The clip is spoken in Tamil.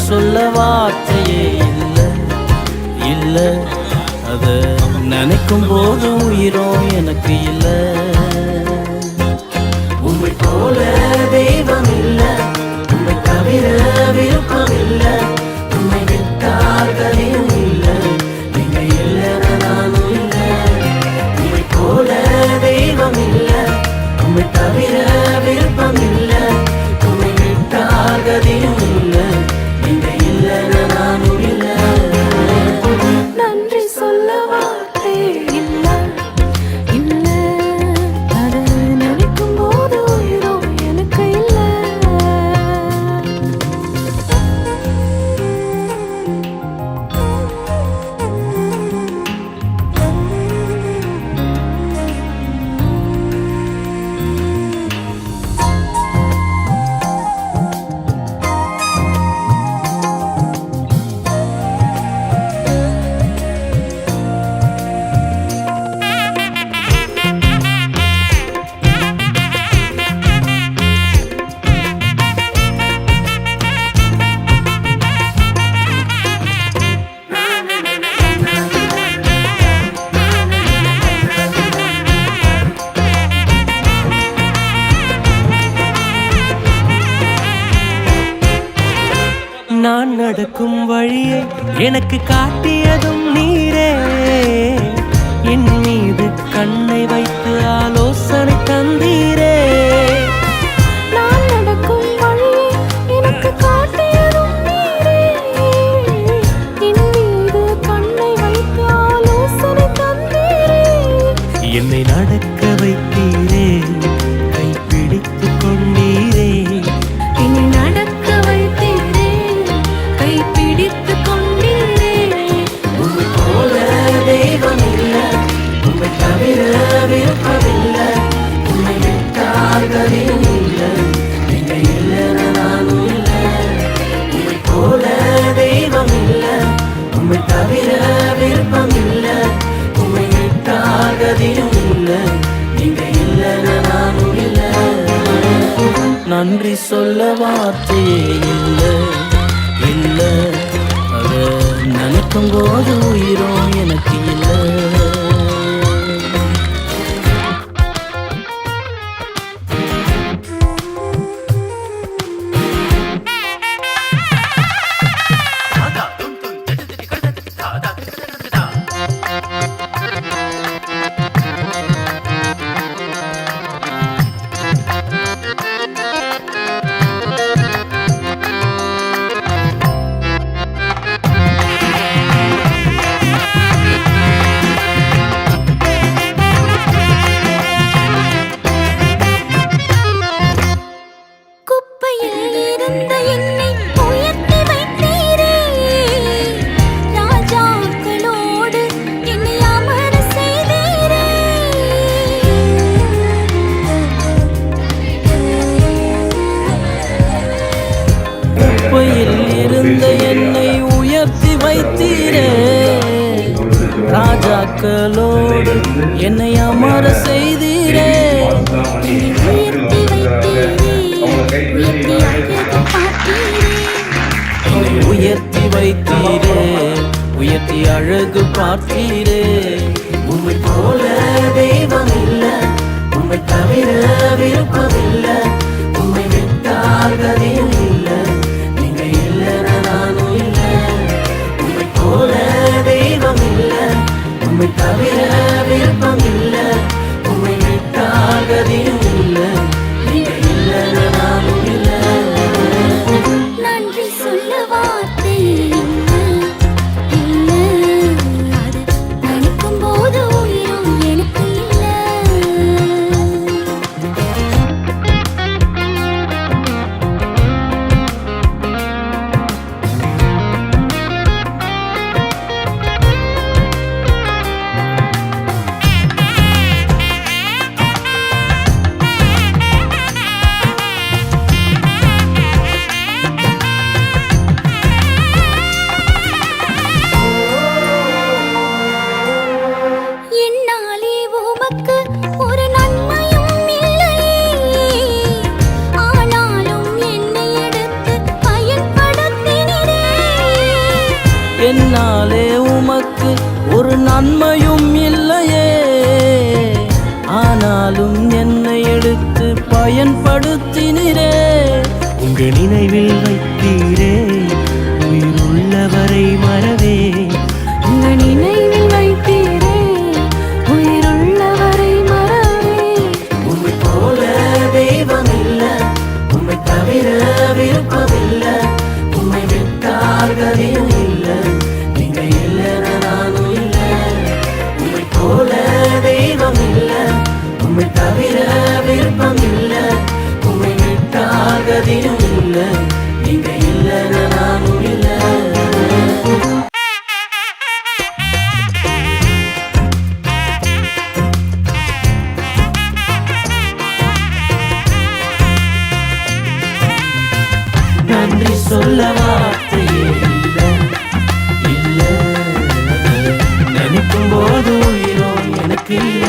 சொல்ல வார்த்தையே இல்லை இல்லை, அத நினைக்கும் போது உயிரும் எனக்கு இல்லை. உம்மை போல தெய்வம் இல்லை, உம்மை தவிர விருப்பம் இல்லை, உம்மை விட்டால் கதையும் இல்லை, நீங்க இல்லைன்னா நானும் இல்லை. உம்மை போல தெய்வம் இல்லை, உம்மை தவிர விருப்பம் இல்லை, உம்மை விட்டால் கதையும் இல்லை, நீங்க இல்லைன்னா நானும் இல்லை. நன்றி சொல்ல வார்த்தை இல்லை இல்லை, அதை நினைக்கும் போது உயிரோ எனக்கு இல்லை. நான் நடக்கும் வழியை எனக்கு காட்டியதும் நீரே, என் மீது கண்ணை வைத்து ஆலோசனை தந்தீரே. நான் நடக்கும் வழியை எனக்கு காட்டியதும் நீரே, என் மீது கண்ணை வைத்து ஆலோசனை தந்தீரே. என்னை நடக்க வைத்தீரே, கைப்பிடித்து கொண்டீரே. என்னை நடக்க வைத்தீரே, கை பிடித்து கொண்டீரே. உம்மை போல தெய்வம் இல்லை, உம்மை தவிர விருப்பம் இல்லை, உம்மை விட்டால் கதையும் இல்லை, நீங்க இல்லைன்னா நானும் இல்லை. உம்மை போல தெய்வம் இல்லை, உம்மை தவிர விருப்பம் இல்லை, உம்மை விட்டால் கதையும் இல்லை, நீங்க இல்லைன்னா நானும் இல்லை. நன்றி சொல்ல வார்த்தையே இல்லை இல்லை, அத நினைக்கும் போது உயிரும் எனக்கு இல்லை. குப்பையில் இருந்த என்னை உயர்த்தி வைத்தீரே, ராஜாக்களோடு என்னை அமர செய்தீரே. குப்பையில் இருந்த என்னை உயர்த்தி வைத்தீரே, ராஜாக்களோடு என்னை அமர செய்தீரே. உயர்த்தி வைத்தீரே, உயர்த்தி அழகு பார்த்தீரே. என்னை உயர்த்தி வைத்தீரே, உயர்த்தி அழகு பார்த்தீரே. உம்மை போல தெய்வம் இல்லை, உம்மை தவிர விருப்பம் இல்லை, உம்மை விட்டால் கதையும் இல்லை, நீங்க இல்லைன்னா நானும் இல்லை. உம்மை போல தெய்வம் இல்லை, உம்மை தவிர விருப்பம் இல்லை, உம்மை விட்டால் கதையும் இல்லை, நீங்க இல்லைன்னா நானும் இல்லை. நன்றி சொல்ல வார்த்தை இல்லை இல்லை, அதை நினைக்கும் போது உயிரும் எனக்கு இல்லை. நன்மையும் இல்லையே. ஆனாலும் என்னை எடுத்து பயன்படுத்தினரே. உங்க நினைவில் வைத்தீரே உயிருள்ளவரை மறவே. உங்க நினைவில் வைத்தீரே உயிருள்ளவரை மறவே. உம்மை போல தெய்வம் இல்ல, உம்மை தவிர விருப்பமில்ல. உம்மை விட்டால் கதையும் இல்ல, நீங்க இல்லைன்னு நானும் இல்ல. உம்மை போல தெய்வம் இல்ல, உம்மை தவிர விருப்பம் இல்ல. உம்மை விட்டால் கதையும் இல்ல, நீங்க இல்லைன்னு நானும் இல்ல. நன்றி சொல்ல வார்த்தையே இல்ல, இல்ல. நினைக்கும் போது உயிரோ எனக்கு இல்ல.